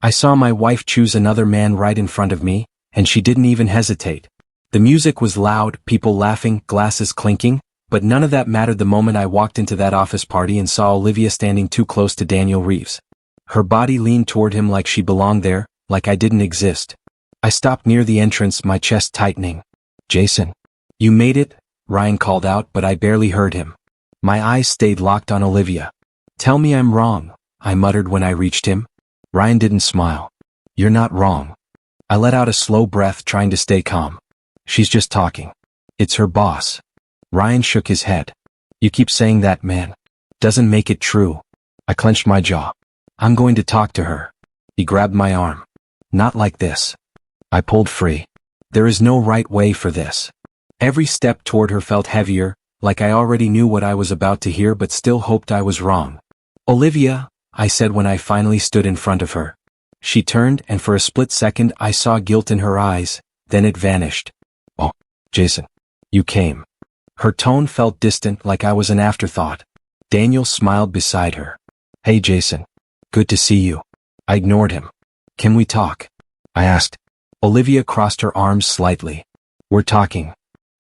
I saw my wife choose another man right in front of me, and she didn't even hesitate. The music was loud, people laughing, glasses clinking, but none of that mattered the moment I walked into that office party and saw Olivia standing too close to Daniel Reeves. Her body leaned toward him like she belonged there, like I didn't exist. I stopped near the entrance, my chest tightening. "Jason. You made it," Ryan called out, but I barely heard him. My eyes stayed locked on Olivia. "Tell me I'm wrong," I muttered when I reached him. Ryan didn't smile. "You're not wrong." I let out a slow breath, trying to stay calm. "She's just talking. It's her boss." Ryan shook his head. "You keep saying that, man. Doesn't make it true." I clenched my jaw. "I'm going to talk to her." He grabbed my arm. "Not like this." I pulled free. There is no right way for this. Every step toward her felt heavier, like I already knew what I was about to hear but still hoped I was wrong. "Olivia," I said when I finally stood in front of her. She turned, and for a split second I saw guilt in her eyes, then it vanished. "Oh, Jason. You came." Her tone felt distant, like I was an afterthought. Daniel smiled beside her. "Hey Jason. Good to see you." I ignored him. "Can we talk?" I asked. Olivia crossed her arms slightly. "We're talking."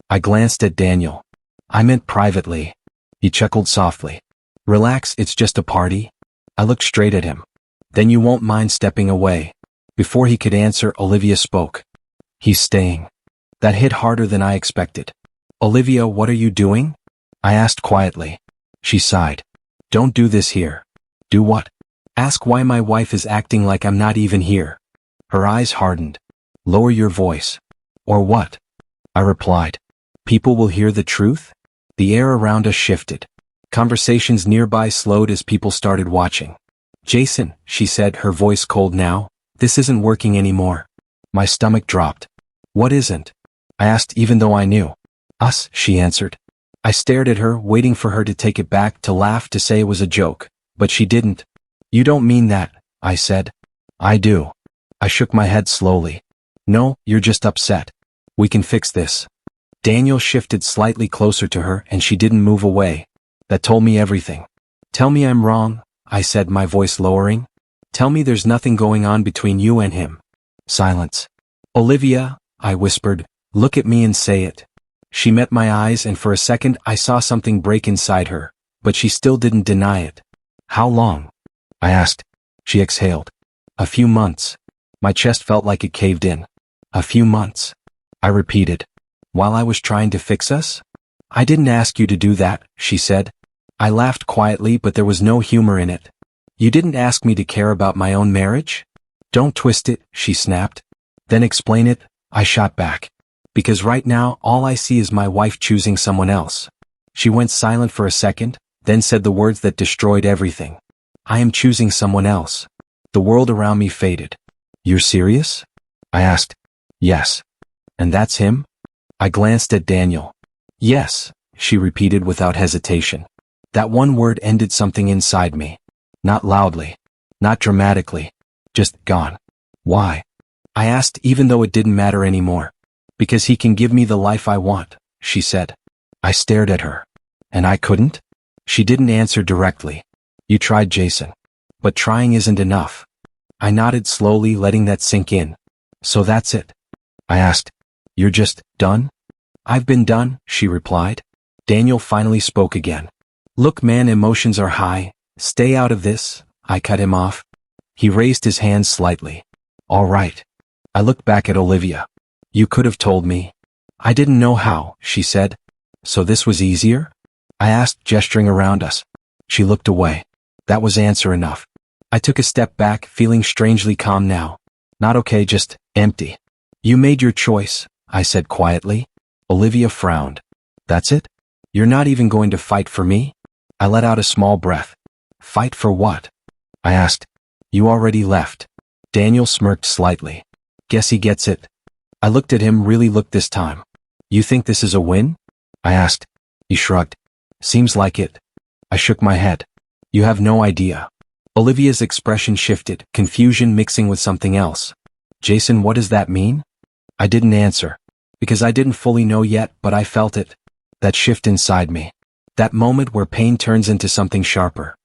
I glanced at Daniel. "I meant privately." He chuckled softly. "Relax, it's just a party." I looked straight at him. "Then you won't mind stepping away." Before he could answer, Olivia spoke. "He's staying." That hit harder than I expected. "Olivia, what are you doing?" I asked quietly. She sighed. "Don't do this here." "Do what?" "Ask why my wife is acting like I'm not even here." Her eyes hardened. "Lower your voice." "Or what?" I replied. "People will hear the truth?" The air around us shifted. Conversations nearby slowed as people started watching. "Jason," she said, her voice cold now, "this isn't working anymore." My stomach dropped. "What isn't?" I asked, even though I knew. "Us," she answered. I stared at her, waiting for her to take it back, to laugh, to say it was a joke, but she didn't. "You don't mean that," I said. "I do." I shook my head slowly. "No, you're just upset. We can fix this." Daniel shifted slightly closer to her, and she didn't move away. That told me everything. "Tell me I'm wrong," I said, my voice lowering. "Tell me there's nothing going on between you and him." Silence. "Olivia," I whispered, "look at me and say it." She met my eyes, and for a second I saw something break inside her, but she still didn't deny it. "How long?" I asked. She exhaled. "A few months." My chest felt like it caved in. "A few months," I repeated. "While I was trying to fix us?" "I didn't ask you to do that," she said. I laughed quietly, but there was no humor in it. "You didn't ask me to care about my own marriage?" "Don't twist it," she snapped. "Then explain it," I shot back. "Because right now, all I see is my wife choosing someone else." She went silent for a second, then said the words that destroyed everything. "I am choosing someone else." The world around me faded. "You're serious?" I asked. "Yes." "And that's him?" I glanced at Daniel. "Yes," she repeated without hesitation. That one word ended something inside me. Not loudly. Not dramatically. Just gone. "Why?" I asked, even though it didn't matter anymore. "Because he can give me the life I want," she said. I stared at her. "And I couldn't?" She didn't answer directly. "You tried, Jason. But trying isn't enough." I nodded slowly, letting that sink in. "So that's it?" I asked. "You're just done?" "I've been done," she replied. Daniel finally spoke again. "Look, man, emotions are high. Stay out of this." I cut him off. He raised his hands slightly. "All right." I looked back at Olivia. "You could have told me." "I didn't know how," she said. "So this was easier?" I asked, gesturing around us. She looked away. That was answer enough. I took a step back, feeling strangely calm now. Not okay, just empty. "You made your choice," I said quietly. Olivia frowned. "That's it? You're not even going to fight for me?" I let out a small breath. "Fight for what?" I asked. "You already left." Daniel smirked slightly. "Guess he gets it." I looked at him, really looked this time. "You think this is a win?" I asked. He shrugged. "Seems like it." I shook my head. "You have no idea." Olivia's expression shifted, confusion mixing with something else. "Jason, what does that mean?" I didn't answer. Because I didn't fully know yet, but I felt it. That shift inside me. That moment where pain turns into something sharper.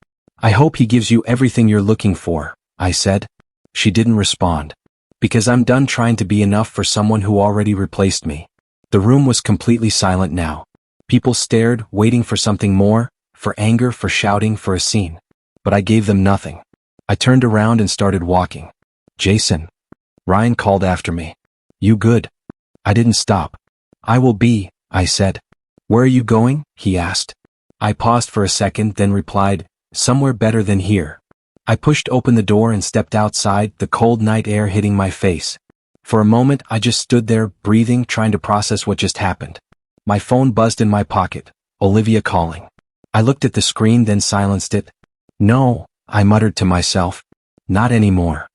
"I hope he gives you everything you're looking for," I said. She didn't respond. Because I'm done trying to be enough for someone who already replaced me. The room was completely silent now. People stared, waiting for something more, for anger, for shouting, for a scene. But I gave them nothing. I turned around and started walking. Jason. Ryan called after me. You good? I didn't stop. I will be, I said. Where are you going? He asked. I paused for a second, then replied, somewhere better than here. I pushed open the door and stepped outside, the cold night air hitting my face. For a moment I just stood there, breathing, trying to process what just happened. My phone buzzed in my pocket. Olivia calling. I looked at the screen, then silenced it. No, I muttered to myself. Not anymore.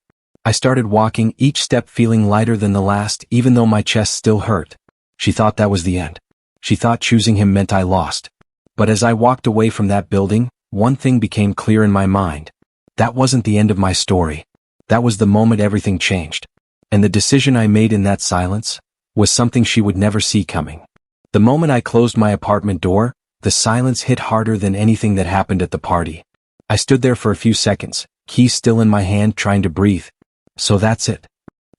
I started walking, each step feeling lighter than the last, even though my chest still hurt. She thought that was the end. She thought choosing him meant I lost. But as I walked away from that building, one thing became clear in my mind. That wasn't the end of my story. That was the moment everything changed. And the decision I made in that silence was something she would never see coming. The moment I closed my apartment door, the silence hit harder than anything that happened at the party. I stood there for a few seconds, keys still in my hand, trying to breathe. So that's it.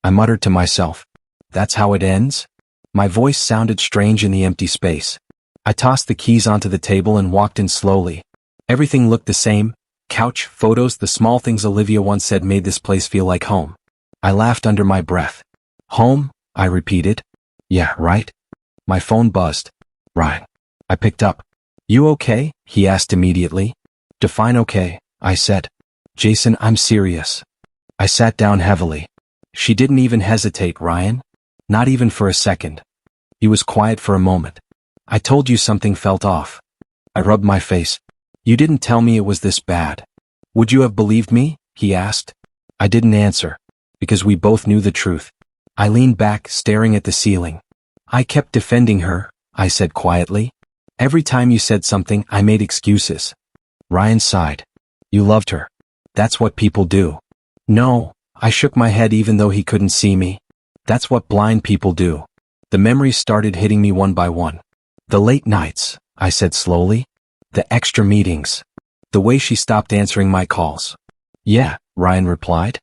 I muttered to myself. That's how it ends? My voice sounded strange in the empty space. I tossed the keys onto the table and walked in slowly. Everything looked the same. Couch, photos, the small things Olivia once said made this place feel like home. I laughed under my breath. Home? I repeated. Yeah, right? My phone buzzed. Ryan. I picked up. You okay? He asked immediately. Define okay, I said. Jason, I'm serious. I sat down heavily. She didn't even hesitate, Ryan. Not even for a second. He was quiet for a moment. I told you something felt off. I rubbed my face. You didn't tell me it was this bad. Would you have believed me? He asked. I didn't answer. Because we both knew the truth. I leaned back, staring at the ceiling. I kept defending her, I said quietly. Every time you said something, I made excuses. Ryan sighed. You loved her. That's what people do. No, I shook my head even though he couldn't see me. That's what blind people do. The memories started hitting me one by one. The late nights, I said slowly. The extra meetings. The way she stopped answering my calls. Yeah, Ryan replied.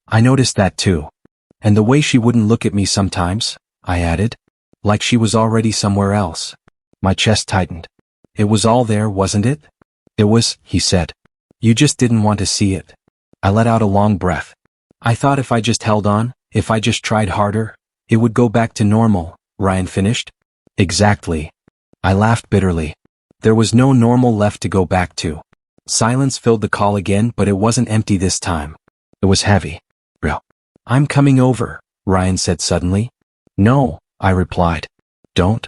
I noticed that too. And the way she wouldn't look at me sometimes, I added. Like she was already somewhere else. My chest tightened. It was all there, wasn't it? It was, he said. You just didn't want to see it. I let out a long breath. I thought if I just held on, if I just tried harder, it would go back to normal, Ryan finished. Exactly. I laughed bitterly. There was no normal left to go back to. Silence filled the call again, but it wasn't empty this time. It was heavy. Real. I'm coming over, Ryan said suddenly. No, I replied. Don't.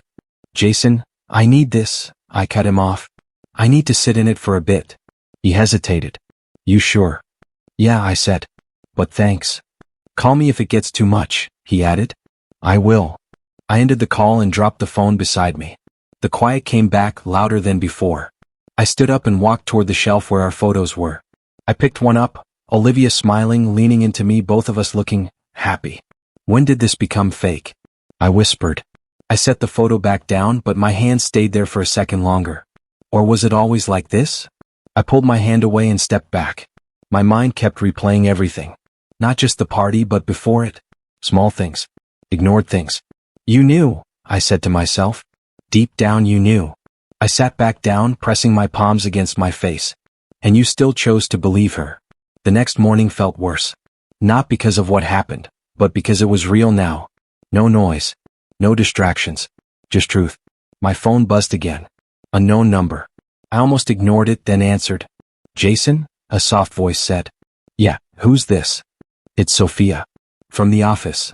Jason, I need this, I cut him off. I need to sit in it for a bit. He hesitated. You sure? Yeah, I said. But thanks. Call me if it gets too much, he added. I will. I ended the call and dropped the phone beside me. The quiet came back, louder than before. I stood up and walked toward the shelf where our photos were. I picked one up, Olivia smiling, leaning into me, both of us looking happy. When did this become fake? I whispered. I set the photo back down, but my hand stayed there for a second longer. Or was it always like this? I pulled my hand away and stepped back. My mind kept replaying everything. Not just the party, but before it. Small things. Ignored things. You knew, I said to myself. Deep down you knew. I sat back down, pressing my palms against my face. And you still chose to believe her. The next morning felt worse. Not because of what happened, but because it was real now. No noise. No distractions. Just truth. My phone buzzed again. Unknown number. I almost ignored it, then answered. Jason? A soft voice said. Yeah, who's this? It's Sophia. From the office.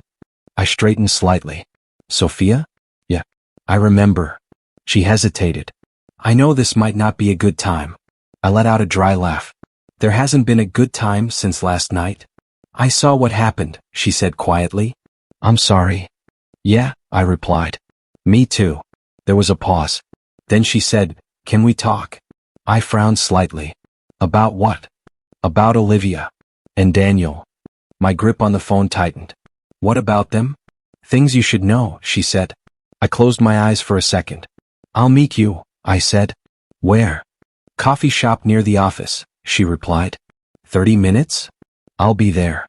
I straightened slightly. Sophia? Yeah. I remember. She hesitated. I know this might not be a good time. I let out a dry laugh. There hasn't been a good time since last night. I saw what happened, she said quietly. I'm sorry. Yeah, I replied. Me too. There was a pause. Then she said, can we talk? I frowned slightly. About what? About Olivia. And Daniel. My grip on the phone tightened. What about them? Things you should know, she said. I closed my eyes for a second. I'll meet you, I said. Where? Coffee shop near the office, she replied. 30 minutes? I'll be there.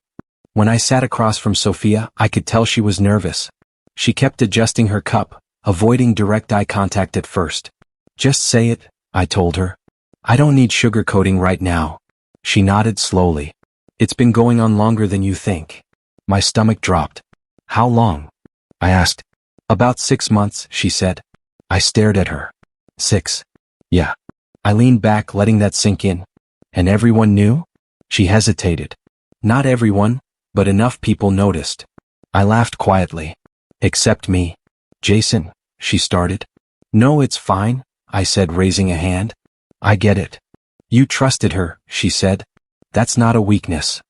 When I sat across from Sophia, I could tell she was nervous. She kept adjusting her cup, avoiding direct eye contact at first. Just say it, I told her. I don't need sugarcoating right now. She nodded slowly. It's been going on longer than you think. My stomach dropped. How long? I asked. About 6 months, she said. I stared at her. 6. Yeah. I leaned back, letting that sink in. And everyone knew? She hesitated. Not everyone, but enough people noticed. I laughed quietly. Except me. Jason, she started. No, it's fine, I said, raising a hand. I get it. You trusted her, she said. That's not a weakness.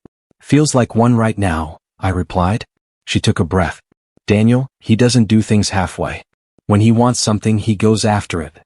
Feels like one right now, I replied. She took a breath. Daniel, he doesn't do things halfway. When he wants something, he goes after it.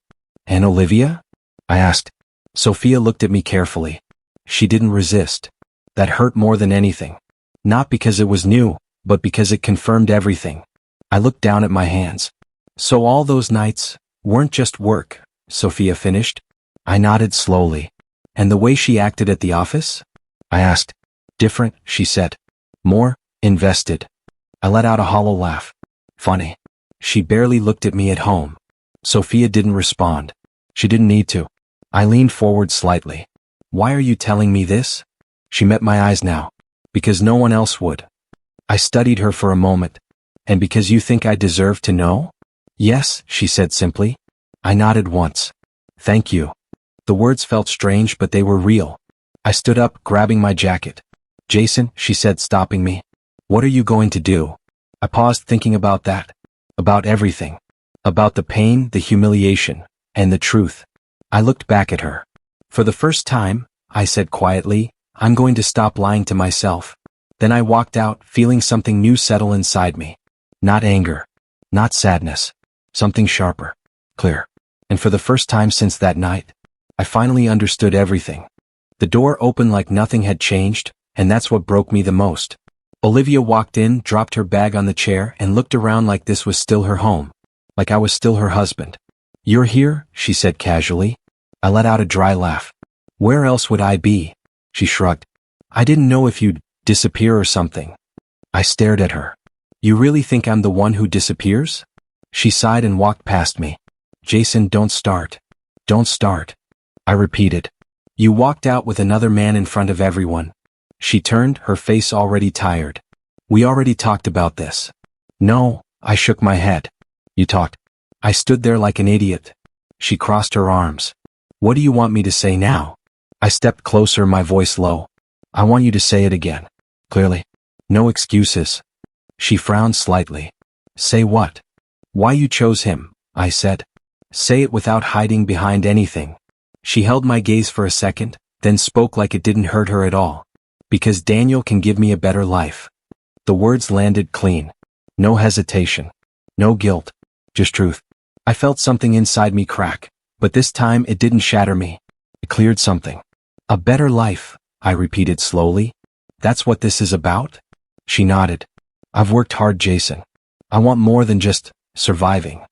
And Olivia? I asked. Sophia looked at me carefully. She didn't resist. That hurt more than anything. Not because it was new, but because it confirmed everything. I looked down at my hands. So all those nights weren't just work, Sophia finished. I nodded slowly. And the way she acted at the office? I asked. Different, she said. More invested. I let out a hollow laugh. Funny. She barely looked at me at home. Sophia didn't respond. She didn't need to. I leaned forward slightly. Why are you telling me this? She met my eyes now. Because no one else would. I studied her for a moment. And because you think I deserve to know? Yes, she said simply. I nodded once. Thank you. The words felt strange, but they were real. I stood up, grabbing my jacket. Jason, she said, stopping me. What are you going to do? I paused, thinking about that. About everything. About the pain, the humiliation, and the truth. I looked back at her. For the first time, I said quietly, I'm going to stop lying to myself. Then I walked out, feeling something new settle inside me. Not anger. Not sadness. Something sharper. Clear. And for the first time since that night, I finally understood everything. The door opened like nothing had changed, and that's what broke me the most. Olivia walked in, dropped her bag on the chair, and looked around like this was still her home. Like I was still her husband. You're here, she said casually. I let out a dry laugh. Where else would I be? She shrugged. I didn't know if you'd disappear or something. I stared at her. You really think I'm the one who disappears? She sighed and walked past me. Jason, don't start. Don't start. I repeated. You walked out with another man in front of everyone. She turned, her face already tired. We already talked about this. No, I shook my head. You talked. I stood there like an idiot. She crossed her arms. What do you want me to say now? I stepped closer, my voice low. I want you to say it again. Clearly. No excuses. She frowned slightly. Say what? Why you chose him, I said. Say it without hiding behind anything. She held my gaze for a second, then spoke like it didn't hurt her at all. Because Daniel can give me a better life. The words landed clean. No hesitation. No guilt. Just truth. I felt something inside me crack, but this time it didn't shatter me. It cleared something. A better life, I repeated slowly. That's what this is about? She nodded. I've worked hard, Jason. I want more than just surviving.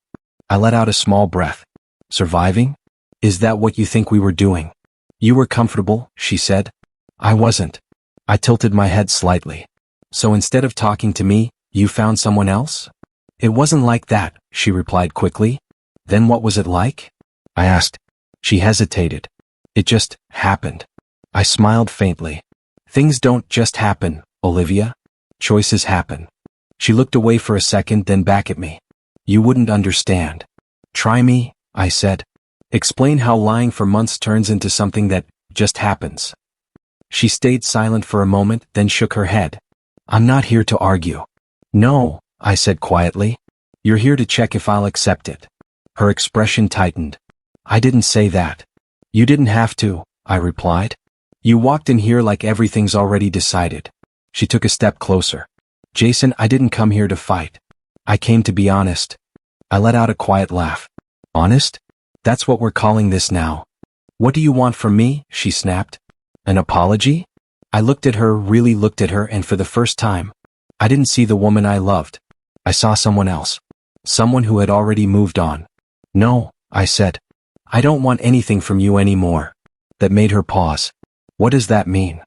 I let out a small breath. Surviving? Is that what you think we were doing? You were comfortable, she said. I wasn't. I tilted my head slightly. So instead of talking to me, you found someone else? It wasn't like that, she replied quickly. Then what was it like? I asked. She hesitated. It just happened. I smiled faintly. Things don't just happen, Olivia. Choices happen. She looked away for a second, then back at me. You wouldn't understand. Try me, I said. Explain how lying for months turns into something that just happens. She stayed silent for a moment, then shook her head. I'm not here to argue. No, I said quietly. You're here to check if I'll accept it. Her expression tightened. I didn't say that. You didn't have to, I replied. You walked in here like everything's already decided. She took a step closer. Jason, I didn't come here to fight. I came to be honest. I let out a quiet laugh. Honest? That's what we're calling this now. What do you want from me? She snapped. An apology? I looked at her, really looked at her, and for the first time, I didn't see the woman I loved. I saw someone else. Someone who had already moved on. No, I said. I don't want anything from you anymore. That made her pause. What does that mean?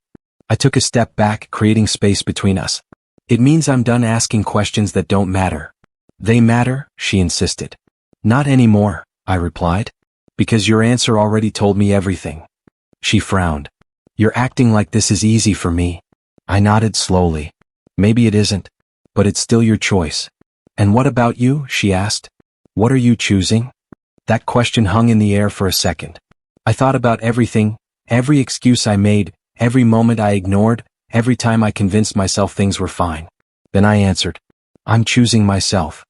I took a step back, creating space between us. It means I'm done asking questions that don't matter. They matter, she insisted. Not anymore, I replied. Because your answer already told me everything. She frowned. You're acting like this is easy for me. I nodded slowly. Maybe it isn't, but it's still your choice. And what about you? She asked. What are you choosing? That question hung in the air for a second. I thought about everything, every excuse I made, every moment I ignored, every time I convinced myself things were fine. Then I answered, I'm choosing myself.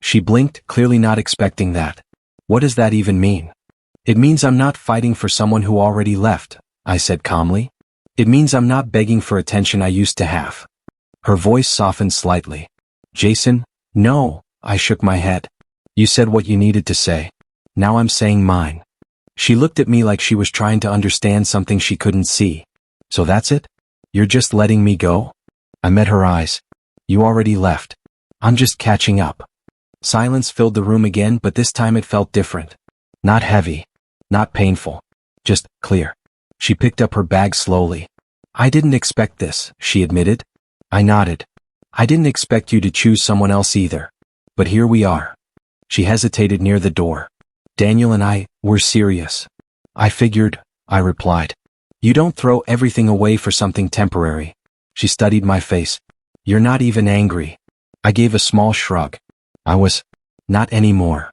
She blinked, clearly not expecting that. What does that even mean? It means I'm not fighting for someone who already left, I said calmly. It means I'm not begging for attention I used to have. Her voice softened slightly. Jason, no, I shook my head. You said what you needed to say. Now I'm saying mine. She looked at me like she was trying to understand something she couldn't see. So that's it? You're just letting me go? I met her eyes. You already left. I'm just catching up. Silence filled the room again, but this time it felt different. Not heavy. Not painful. Just clear. She picked up her bag slowly. I didn't expect this, she admitted. I nodded. I didn't expect you to choose someone else either. But here we are. She hesitated near the door. Daniel and I, we're serious. I figured, I replied. You don't throw everything away for something temporary. She studied my face. You're not even angry. I gave a small shrug. I was. Not anymore.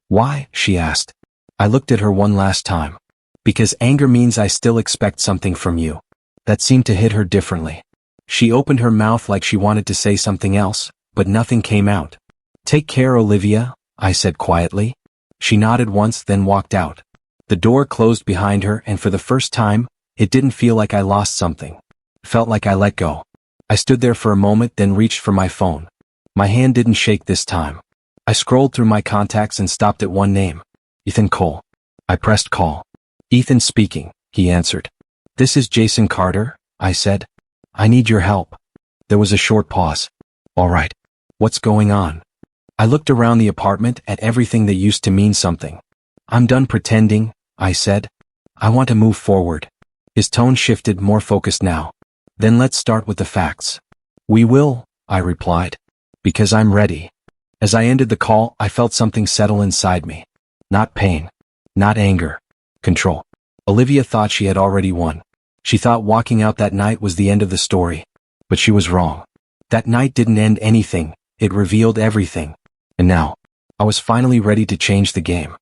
Why? She asked. I looked at her one last time. Because anger means I still expect something from you. That seemed to hit her differently. She opened her mouth like she wanted to say something else, but nothing came out. Take care, Olivia, I said quietly. She nodded once, then walked out. The door closed behind her, and for the first time, it didn't feel like I lost something. It felt like I let go. I stood there for a moment, then reached for my phone. My hand didn't shake this time. I scrolled through my contacts and stopped at one name. Ethan Cole. I pressed call. Ethan speaking, he answered. This is Jason Carter, I said. I need your help. There was a short pause. All right. What's going on? I looked around the apartment at everything that used to mean something. I'm done pretending, I said. I want to move forward. His tone shifted, more focused now. Then let's start with the facts. We will, I replied. Because I'm ready. As I ended the call, I felt something settle inside me. Not pain. Not anger. Control. Olivia thought she had already won. She thought walking out that night was the end of the story. But she was wrong. That night didn't end anything. It revealed everything. And now, I was finally ready to change the game.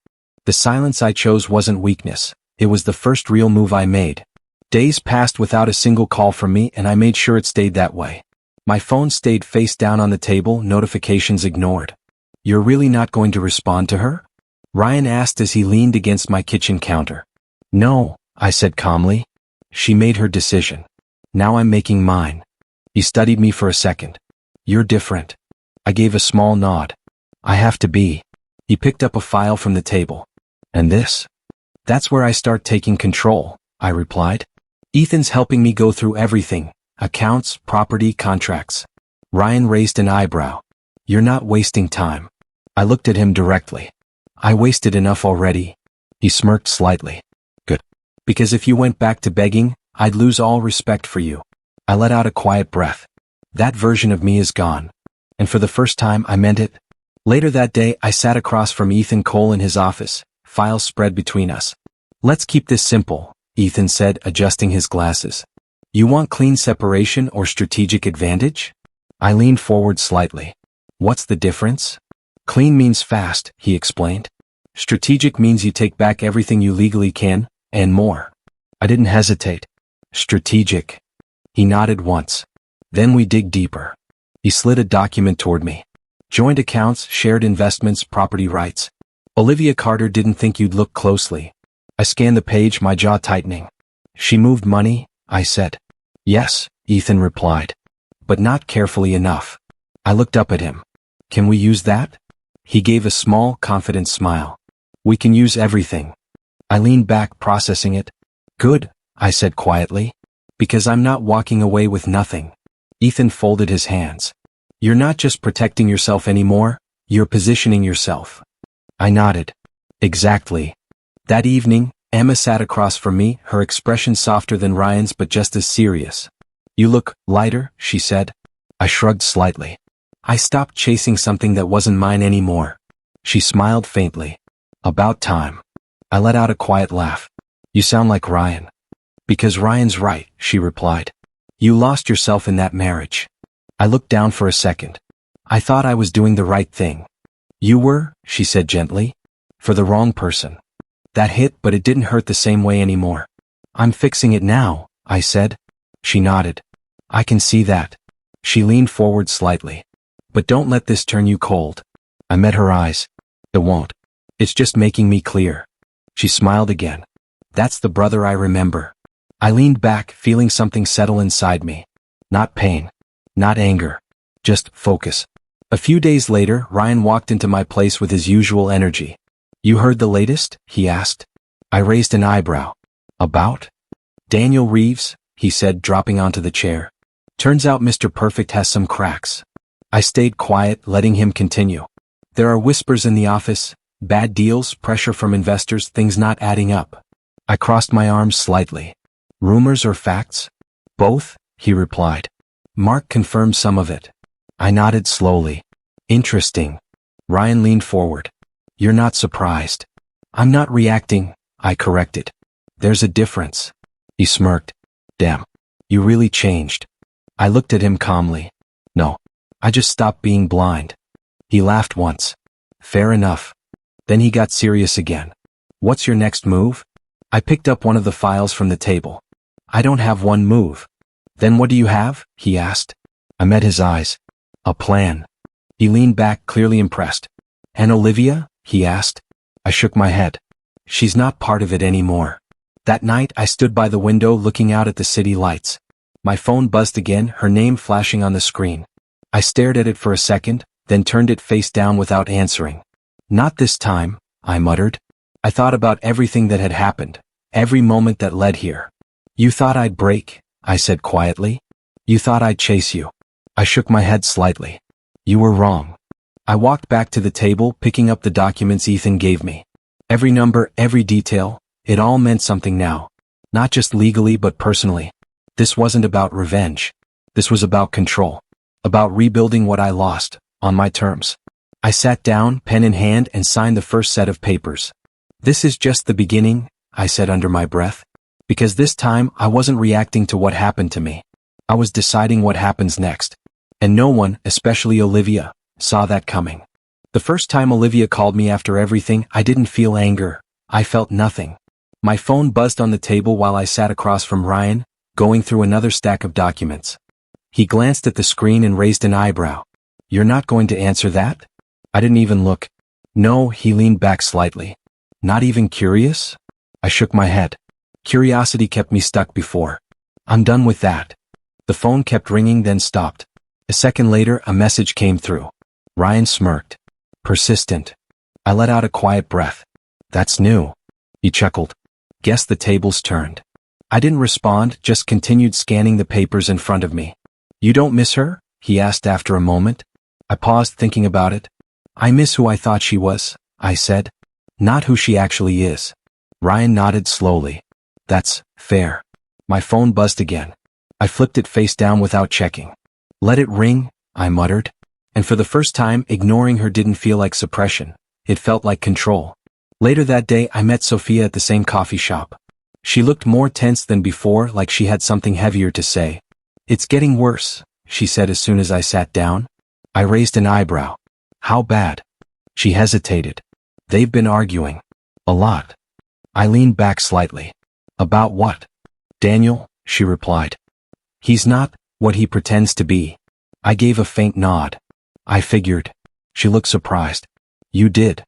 The silence I chose wasn't weakness. It was the first real move I made. Days passed without a single call from me, and I made sure it stayed that way. My phone stayed face down on the table, notifications ignored. You're really not going to respond to her? Ryan asked as he leaned against my kitchen counter. No, I said calmly. She made her decision. Now I'm making mine. He studied me for a second. You're different. I gave a small nod. I have to be. He picked up a file from the table. And this? That's where I start taking control, I replied. Ethan's helping me go through everything. Accounts, property, contracts. Ryan raised an eyebrow. You're not wasting time. I looked at him directly. I wasted enough already. He smirked slightly. Good. Because if you went back to begging, I'd lose all respect for you. I let out a quiet breath. That version of me is gone. And for the first time, I meant it. Later that day, I sat across from Ethan Cole in his office, files spread between us. Let's keep this simple, Ethan said, adjusting his glasses. You want clean separation or strategic advantage? I leaned forward slightly. What's the difference? Clean means fast, he explained. Strategic means you take back everything you legally can, and more. I didn't hesitate. Strategic. He nodded once. Then we dig deeper. He slid a document toward me. Joint accounts, shared investments, property rights. Olivia Carter didn't think you'd look closely. I scanned the page, my jaw tightening. She moved money, I said. Yes, Ethan replied. But not carefully enough. I looked up at him. Can we use that? He gave a small, confident smile. We can use everything. I leaned back, processing it. Good, I said quietly. Because I'm not walking away with nothing. Ethan folded his hands. You're not just protecting yourself anymore, you're positioning yourself. I nodded. Exactly. That evening, Emma sat across from me, her expression softer than Ryan's but just as serious. You look lighter, she said. I shrugged slightly. I stopped chasing something that wasn't mine anymore. She smiled faintly. About time. I let out a quiet laugh. You sound like Ryan. Because Ryan's right, she replied. You lost yourself in that marriage. I looked down for a second. I thought I was doing the right thing. You were, she said gently. For the wrong person. That hit, but it didn't hurt the same way anymore. I'm fixing it now, I said. She nodded. I can see that. She leaned forward slightly. But don't let this turn you cold. I met her eyes. It won't. It's just making me clear. She smiled again. That's the brother I remember. I leaned back, feeling something settle inside me. Not pain. Not anger. Just focus. A few days later, Ryan walked into my place with his usual energy. You heard the latest? He asked. I raised an eyebrow. About? Daniel Reeves, he said, dropping onto the chair. Turns out Mr. Perfect has some cracks. I stayed quiet, letting him continue. There are whispers in the office, bad deals, pressure from investors, things not adding up. I crossed my arms slightly. Rumors or facts? Both, he replied. Mark confirmed some of it. I nodded slowly. Interesting. Ryan leaned forward. You're not surprised. I'm not reacting, I corrected. There's a difference. He smirked. Damn. You really changed. I looked at him calmly. No. I just stopped being blind. He laughed once. Fair enough. Then he got serious again. What's your next move? I picked up one of the files from the table. I don't have one move. Then what do you have? He asked. I met his eyes. A plan. He leaned back, clearly impressed. And Olivia? He asked. I shook my head. She's not part of it anymore. That night I stood by the window looking out at the city lights. My phone buzzed again, her name flashing on the screen. I stared at it for a second, then turned it face down without answering. Not this time, I muttered. I thought about everything that had happened, every moment that led here. You thought I'd break, I said quietly. You thought I'd chase you. I shook my head slightly. You were wrong. I walked back to the table, picking up the documents Ethan gave me. Every number, every detail, it all meant something now. Not just legally but personally. This wasn't about revenge. This was about control. About rebuilding what I lost, on my terms. I sat down, pen in hand, and signed the first set of papers. This is just the beginning, I said under my breath. Because this time, I wasn't reacting to what happened to me. I was deciding what happens next. And no one, especially Olivia, saw that coming. The first time Olivia called me after everything, I didn't feel anger. I felt nothing. My phone buzzed on the table while I sat across from Ryan, going through another stack of documents. He glanced at the screen and raised an eyebrow. You're not going to answer that? I didn't even look. No, he leaned back slightly. Not even curious? I shook my head. Curiosity kept me stuck before. I'm done with that. The phone kept ringing, then stopped. A second later, a message came through. Ryan smirked. Persistent. I let out a quiet breath. That's new. He chuckled. Guess the tables turned. I didn't respond, just continued scanning the papers in front of me. You don't miss her? He asked after a moment. I paused, thinking about it. I miss who I thought she was, I said. Not who she actually is. Ryan nodded slowly. That's fair. My phone buzzed again. I flipped it face down without checking. Let it ring, I muttered. And for the first time, ignoring her didn't feel like suppression. It felt like control. Later that day, I met Sophia at the same coffee shop. She looked more tense than before, like she had something heavier to say. It's getting worse, she said as soon as I sat down. I raised an eyebrow. How bad? She hesitated. They've been arguing. A lot. I leaned back slightly. About what? Daniel, she replied. He's not what he pretends to be. I gave a faint nod. I figured. She looked surprised. You did.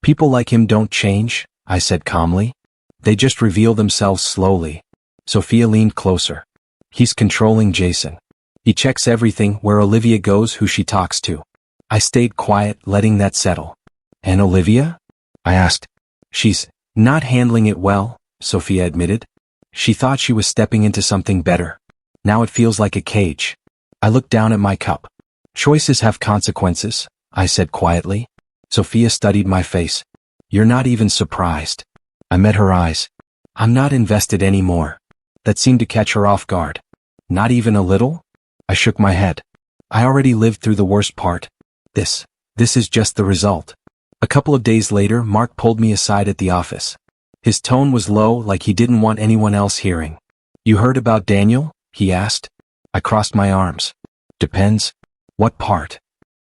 People like him don't change, I said calmly. They just reveal themselves slowly. Sophia leaned closer. He's controlling Jason. He checks everything, where Olivia goes, who she talks to. I stayed quiet, letting that settle. And Olivia? I asked. She's not handling it well, Sophia admitted. She thought she was stepping into something better. Now it feels like a cage. I looked down at my cup. Choices have consequences, I said quietly. Sophia studied my face. You're not even surprised. I met her eyes. I'm not invested anymore. That seemed to catch her off guard. Not even a little? I shook my head. I already lived through the worst part. This is just the result. A couple of days later, Mark pulled me aside at the office. His tone was low, like he didn't want anyone else hearing. You heard about Daniel? He asked. I crossed my arms. Depends. What part?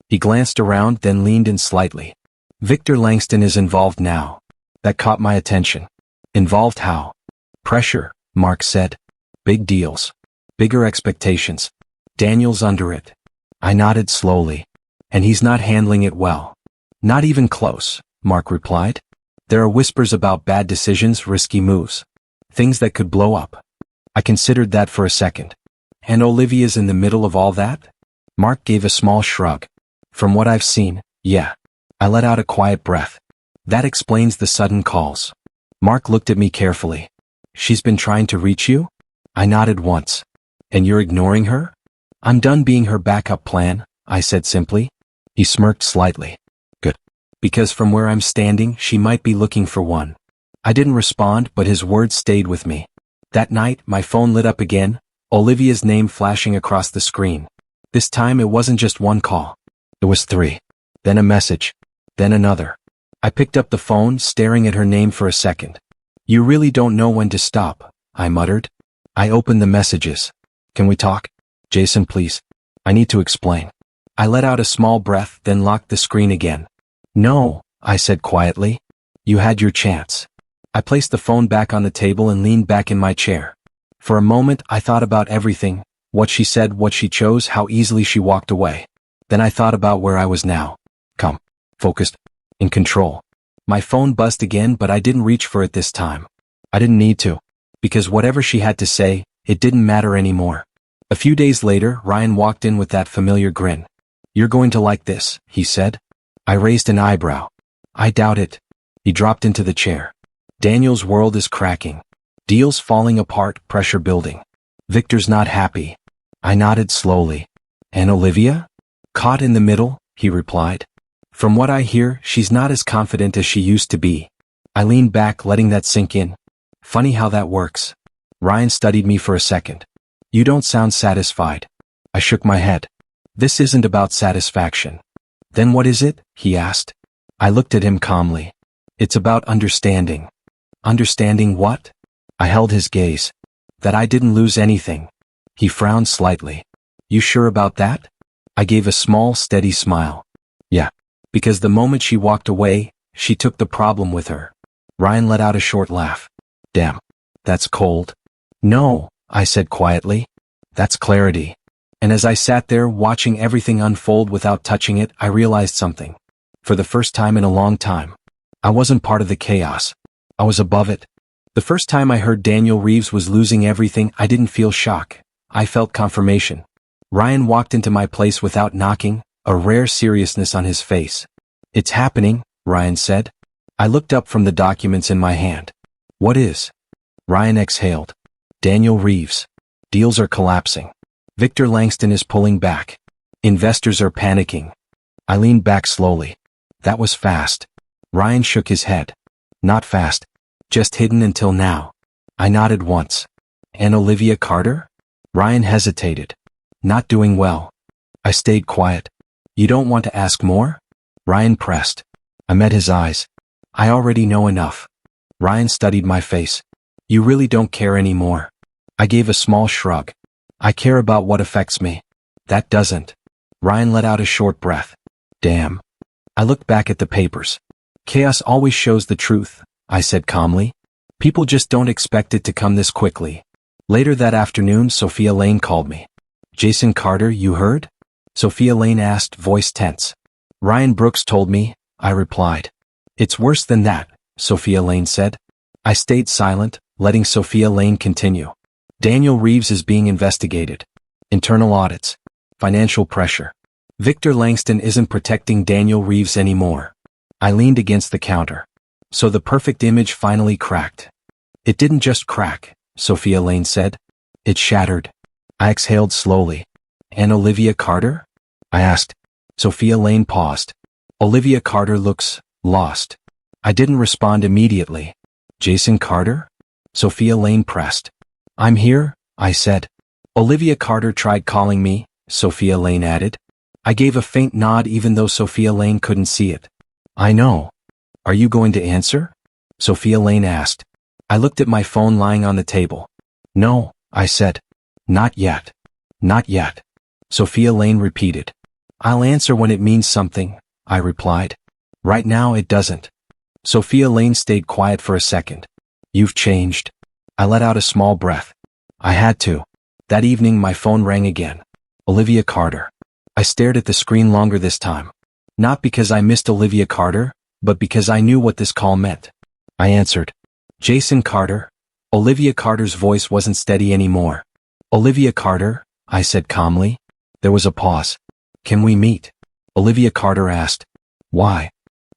He glanced around, then leaned in slightly. Victor Langston is involved now. That caught my attention. Involved how? Pressure, Mark said. Big deals. Bigger expectations. Daniel's under it. I nodded slowly. And he's not handling it well. Not even close, Mark replied. There are whispers about bad decisions, risky moves. Things that could blow up. I considered that for a second. And Olivia's in the middle of all that? Mark gave a small shrug. From what I've seen, yeah. I let out a quiet breath. That explains the sudden calls. Mark looked at me carefully. She's been trying to reach you? I nodded once. And you're ignoring her? I'm done being her backup plan, I said simply. He smirked slightly. Good. Because from where I'm standing, she might be looking for one. I didn't respond, but his words stayed with me. That night, my phone lit up again, Olivia's name flashing across the screen. This time it wasn't just one call. It was 3. Then a message. Then another. I picked up the phone, staring at her name for a second. You really don't know when to stop, I muttered. I opened the messages. Can we talk? Jason, please. I need to explain. I let out a small breath, then locked the screen again. No, I said quietly. You had your chance. I placed the phone back on the table and leaned back in my chair. For a moment, I thought about everything, what she said, what she chose, how easily she walked away. Then I thought about where I was now. Calm, focused, in control. My phone buzzed again, but I didn't reach for it this time. I didn't need to. Because whatever she had to say, it didn't matter anymore. A few days later, Ryan walked in with that familiar grin. You're going to like this, he said. I raised an eyebrow. I doubt it. He dropped into the chair. Daniel's world is cracking. Deals falling apart, pressure building. Victor's not happy. I nodded slowly. And Olivia? Caught in the middle, he replied. From what I hear, she's not as confident as she used to be. I leaned back, letting that sink in. Funny how that works. Ryan studied me for a second. You don't sound satisfied. I shook my head. This isn't about satisfaction. Then what is it? He asked. I looked at him calmly. It's about understanding. Understanding what? I held his gaze. That I didn't lose anything. He frowned slightly. You sure about that? I gave a small, steady smile. Yeah. Because the moment she walked away, she took the problem with her. Ryan let out a short laugh. Damn. That's cold. No, I said quietly. That's clarity. And as I sat there watching everything unfold without touching it, I realized something. For the first time in a long time. I wasn't part of the chaos. I was above it. The first time I heard Daniel Reeves was losing everything, I didn't feel shock. I felt confirmation. Ryan walked into my place without knocking, a rare seriousness on his face. It's happening, Ryan said. I looked up from the documents in my hand. What is? Ryan exhaled. Daniel Reeves. Deals are collapsing. Victor Langston is pulling back. Investors are panicking. I leaned back slowly. That was fast. Ryan shook his head. Not fast. Just hidden until now. I nodded once. And Olivia Carter? Ryan hesitated. Not doing well. I stayed quiet. You don't want to ask more? Ryan pressed. I met his eyes. I already know enough. Ryan studied my face. You really don't care anymore. I gave a small shrug. I care about what affects me. That doesn't. Ryan let out a short breath. Damn. I looked back at the papers. Chaos always shows the truth, I said calmly. People just don't expect it to come this quickly. Later that afternoon, Sophia Lane called me. Jason Carter, you heard? Sophia Lane asked, voice tense. Ryan Brooks told me, I replied. It's worse than that, Sophia Lane said. I stayed silent, letting Sophia Lane continue. Daniel Reeves is being investigated. Internal audits. Financial pressure. Victor Langston isn't protecting Daniel Reeves anymore. I leaned against the counter. So the perfect image finally cracked. It didn't just crack, Sophia Lane said. It shattered. I exhaled slowly. And Olivia Carter? I asked. Sophia Lane paused. Olivia Carter looks lost. I didn't respond immediately. Jason Carter? Sophia Lane pressed. I'm here, I said. Olivia Carter tried calling me, Sophia Lane added. I gave a faint nod even though Sophia Lane couldn't see it. I know. Are you going to answer? Sophia Lane asked. I looked at my phone lying on the table. No, I said. Not yet. Not yet. Sophia Lane repeated. I'll answer when it means something, I replied. Right now it doesn't. Sophia Lane stayed quiet for a second. You've changed. I let out a small breath. I had to. That evening my phone rang again. Olivia Carter. I stared at the screen longer this time. Not because I missed Olivia Carter, but because I knew what this call meant. I answered. Jason Carter. Olivia Carter's voice wasn't steady anymore. Olivia Carter, I said calmly. There was a pause. Can we meet? Olivia Carter asked. Why?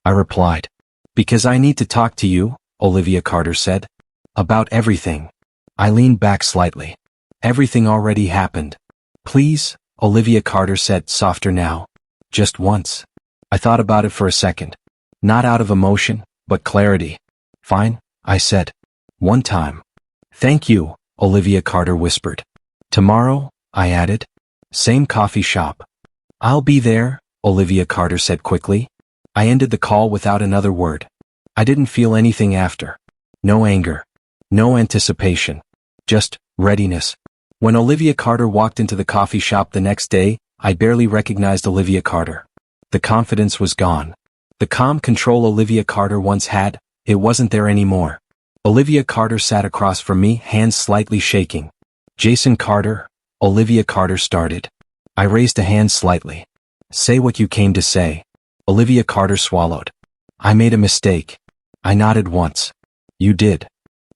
I replied. Because I need to talk to you, Olivia Carter said. About everything. I leaned back slightly. Everything already happened. Please, Olivia Carter said, softer now. Just once. I thought about it for a second. Not out of emotion, but clarity. Fine, I said. One time. Thank you, Olivia Carter whispered. Tomorrow, I added. Same coffee shop. I'll be there, Olivia Carter said quickly. I ended the call without another word. I didn't feel anything after. No anger. No anticipation. Just readiness. When Olivia Carter walked into the coffee shop the next day, I barely recognized Olivia Carter. The confidence was gone. The calm control Olivia Carter once had, it wasn't there anymore. Olivia Carter sat across from me, hands slightly shaking. Jason Carter, Olivia Carter started. I raised a hand slightly. Say what you came to say. Olivia Carter swallowed. I made a mistake. I nodded once. You did.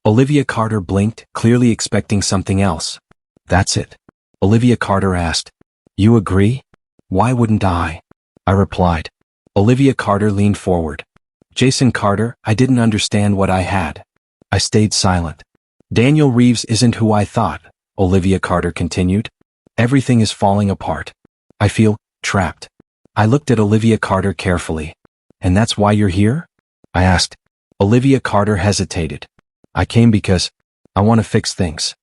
Olivia Carter blinked, clearly expecting something else. That's it. Olivia Carter asked. You agree? Why wouldn't I? I replied. Olivia Carter leaned forward. Jason Carter, I didn't understand what I had. I stayed silent. Daniel Reeves isn't who I thought, Olivia Carter continued. Everything is falling apart. I feel trapped. I looked at Olivia Carter carefully. And that's why you're here? I asked. Olivia Carter hesitated. I came because I want to fix things.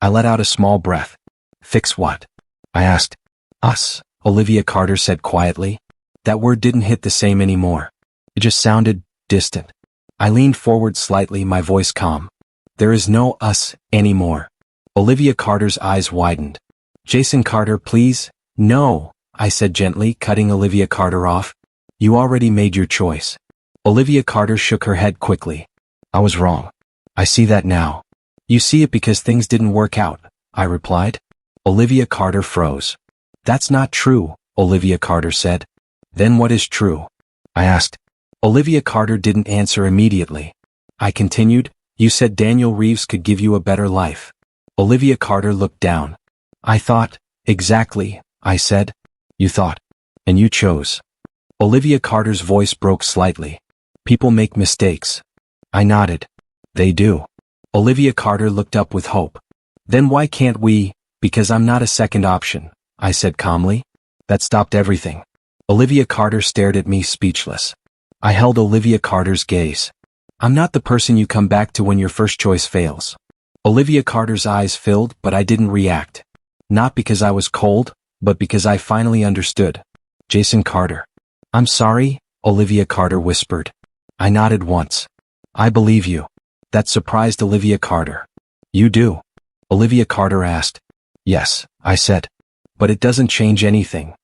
I let out a small breath. Fix what? I asked. Us, Olivia Carter said quietly. That word didn't hit the same anymore. It just sounded distant. I leaned forward slightly, my voice calm. There is no us anymore. Olivia Carter's eyes widened. Jason Carter, please. No, I said gently, cutting Olivia Carter off. You already made your choice. Olivia Carter shook her head quickly. I was wrong. I see that now. You see it because things didn't work out, I replied. Olivia Carter froze. That's not true, Olivia Carter said. Then what is true? I asked. Olivia Carter didn't answer immediately. I continued, you said Daniel Reeves could give you a better life. Olivia Carter looked down. I thought, exactly, I said. You thought. And you chose. Olivia Carter's voice broke slightly. People make mistakes. I nodded. They do. Olivia Carter looked up with hope. Then why can't we? Because I'm not a second option, I said calmly. That stopped everything. Olivia Carter stared at me speechless. I held Olivia Carter's gaze. I'm not the person you come back to when your first choice fails. Olivia Carter's eyes filled, but I didn't react. Not because I was cold, but because I finally understood. Jason Carter. I'm sorry, Olivia Carter whispered. I nodded once. I believe you. That surprised Olivia Carter. You do? Olivia Carter asked. Yes, I said. But it doesn't change anything.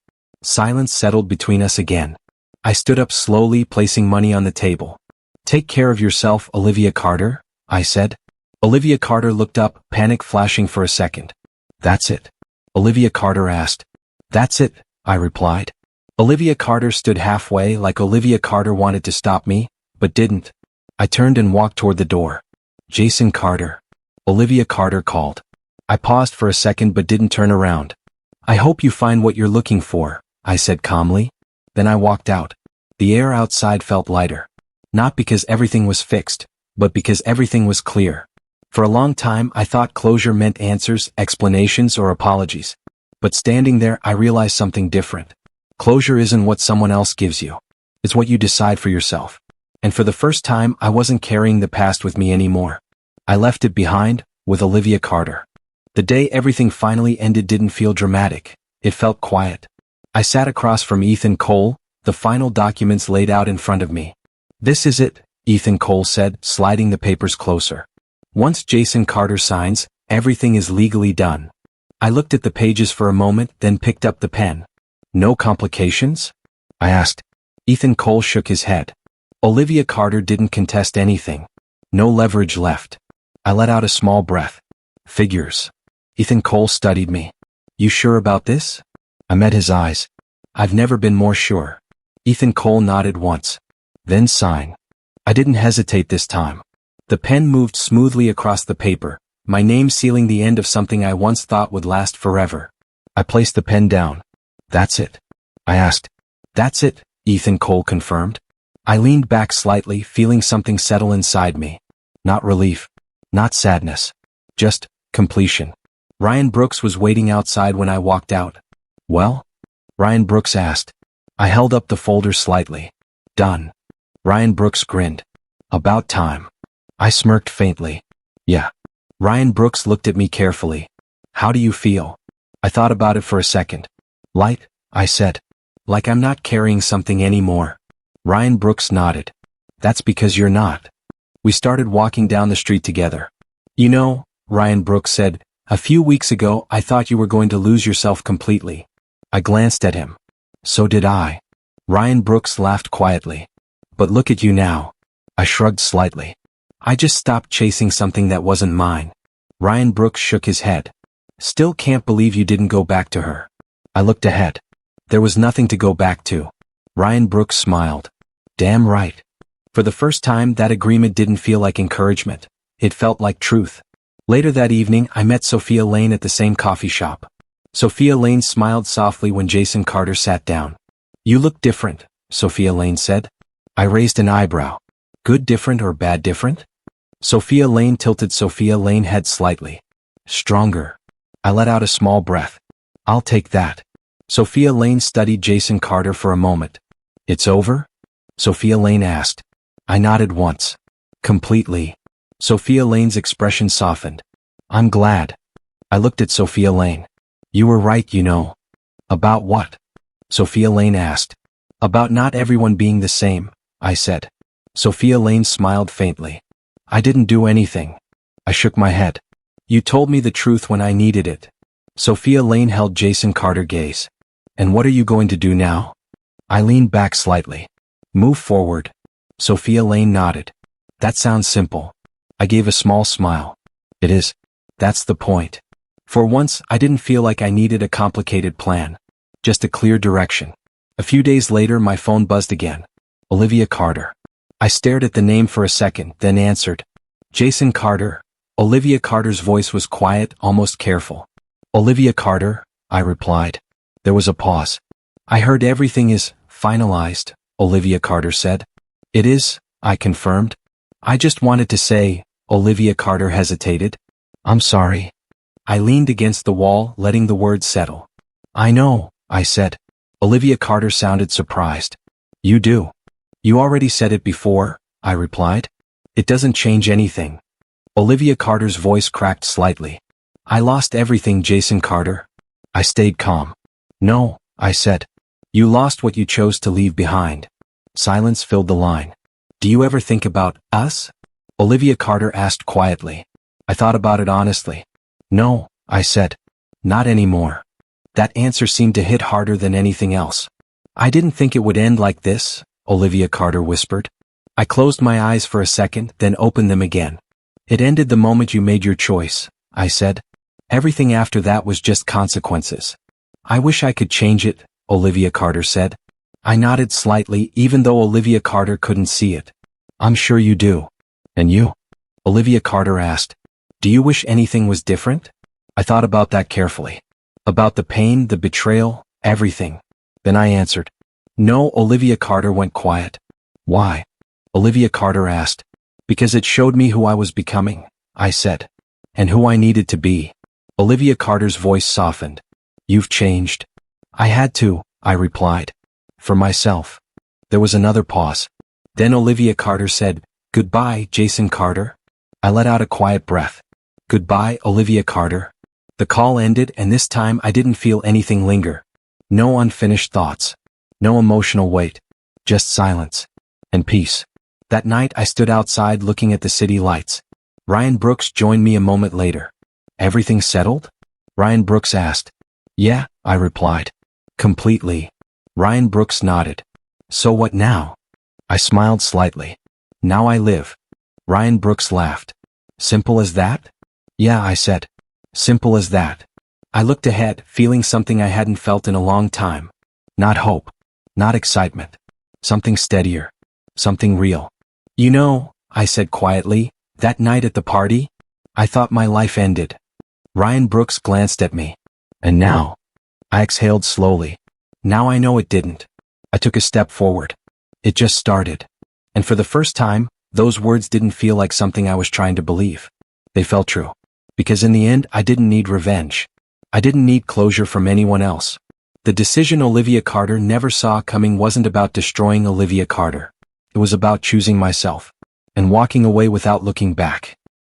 Silence settled between us again. I stood up slowly, placing money on the table. Take care of yourself, Olivia Carter, I said. Olivia Carter looked up, panic flashing for a second. That's it? Olivia Carter asked. That's it, I replied. Olivia Carter stood halfway, like Olivia Carter wanted to stop me, but didn't. I turned and walked toward the door. Jason Carter. Olivia Carter called. I paused for a second but didn't turn around. I hope you find what you're looking for, I said calmly. Then I walked out. The air outside felt lighter. Not because everything was fixed, but because everything was clear. For a long time I thought closure meant answers, explanations, or apologies. But standing there I realized something different. Closure isn't what someone else gives you. It's what you decide for yourself. And for the first time I wasn't carrying the past with me anymore. I left it behind, with Olivia Carter. The day everything finally ended didn't feel dramatic. It felt quiet. I sat across from Ethan Cole, the final documents laid out in front of me. "This is it," Ethan Cole said, sliding the papers closer. "Once Jason Carter signs, everything is legally done." I looked at the pages for a moment, then picked up the pen. "No complications?" I asked. Ethan Cole shook his head. Olivia Carter didn't contest anything. No leverage left. I let out a small breath. "Figures." Ethan Cole studied me. "You sure about this?" I met his eyes. "I've never been more sure." Ethan Cole nodded once. "Then sign." I didn't hesitate this time. The pen moved smoothly across the paper, my name sealing the end of something I once thought would last forever. I placed the pen down. "That's it?" I asked. "That's it," Ethan Cole confirmed. I leaned back slightly, feeling something settle inside me. Not relief. Not sadness. Just completion. Ryan Brooks was waiting outside when I walked out. "Well?" Ryan Brooks asked. I held up the folder slightly. "Done." Ryan Brooks grinned. "About time." I smirked faintly. "Yeah." Ryan Brooks looked at me carefully. "How do you feel?" I thought about it for a second. "Light," I said. "Like I'm not carrying something anymore." Ryan Brooks nodded. "That's because you're not." We started walking down the street together. "You know," Ryan Brooks said, "a few weeks ago I thought you were going to lose yourself completely." I glanced at him. "So did I." Ryan Brooks laughed quietly. "But look at you now." I shrugged slightly. "I just stopped chasing something that wasn't mine." Ryan Brooks shook his head. "Still can't believe you didn't go back to her." I looked ahead. There was nothing to go back to. Ryan Brooks smiled. "Damn right." For the first time, that agreement didn't feel like encouragement. It felt like truth. Later that evening, I met Sophia Lane at the same coffee shop. Sophia Lane smiled softly when Jason Carter sat down. "You look different," Sophia Lane said. I raised an eyebrow. "Good different or bad different?" Sophia Lane tilted Sophia Lane head slightly. "Stronger." I let out a small breath. "I'll take that." Sophia Lane studied Jason Carter for a moment. "It's over?" Sophia Lane asked. I nodded once. "Completely." Sophia Lane's expression softened. "I'm glad." I looked at Sophia Lane. "You were right, you know." "About what?" Sophia Lane asked. "About not everyone being the same," I said. Sophia Lane smiled faintly. "I didn't do anything." I shook my head. "You told me the truth when I needed it." Sophia Lane held Jason Carter's gaze. "And what are you going to do now?" I leaned back slightly. "Move forward." Sophia Lane nodded. "That sounds simple." I gave a small smile. "It is. That's the point." For once, I didn't feel like I needed a complicated plan. Just a clear direction. A few days later, my phone buzzed again. Olivia Carter. I stared at the name for a second, then answered. "Jason Carter." Olivia Carter's voice was quiet, almost careful. "Olivia Carter," I replied. There was a pause. "I heard everything is finalized," Olivia Carter said. "It is," I confirmed. "I just wanted to say," Olivia Carter hesitated. "I'm sorry." I leaned against the wall, letting the words settle. "I know," I said. Olivia Carter sounded surprised. "You do." "You already said it before," I replied. "It doesn't change anything." Olivia Carter's voice cracked slightly. "I lost everything, Jason Carter." I stayed calm. "No," I said. "You lost what you chose to leave behind." Silence filled the line. "Do you ever think about us?" Olivia Carter asked quietly. I thought about it honestly. "No," I said. "Not anymore." That answer seemed to hit harder than anything else. "I didn't think it would end like this," Olivia Carter whispered. I closed my eyes for a second, then opened them again. "It ended the moment you made your choice," I said. "Everything after that was just consequences." "I wish I could change it," Olivia Carter said. I nodded slightly, even though Olivia Carter couldn't see it. "I'm sure you do." "And you?" Olivia Carter asked. "Do you wish anything was different?" I thought about that carefully. About the pain, the betrayal, everything. Then I answered. "No." Olivia Carter went quiet. "Why?" Olivia Carter asked. "Because it showed me who I was becoming," I said. "And who I needed to be." Olivia Carter's voice softened. "You've changed." "I had to," I replied. "For myself." There was another pause. Then Olivia Carter said, "Goodbye, Jason Carter." I let out a quiet breath. "Goodbye, Olivia Carter." The call ended, and this time I didn't feel anything linger. No unfinished thoughts. No emotional weight. Just silence. And peace. That night I stood outside looking at the city lights. Ryan Brooks joined me a moment later. Everything settled? Ryan Brooks asked. Yeah, I replied. Completely. Ryan Brooks nodded. So what now? I smiled slightly. Now I live. Ryan Brooks laughed. Simple as that? Yeah, I said. Simple as that. I looked ahead, feeling something I hadn't felt in a long time. Not hope. Not excitement. Something steadier. Something real. You know, I said quietly, that night at the party, I thought my life ended. Ryan Brooks glanced at me. And now? I exhaled slowly. Now I know it didn't. I took a step forward. It just started. And for the first time, those words didn't feel like something I was trying to believe. They felt true. Because in the end, I didn't need revenge. I didn't need closure from anyone else. The decision Olivia Carter never saw coming wasn't about destroying Olivia Carter. It was about choosing myself. And walking away without looking back.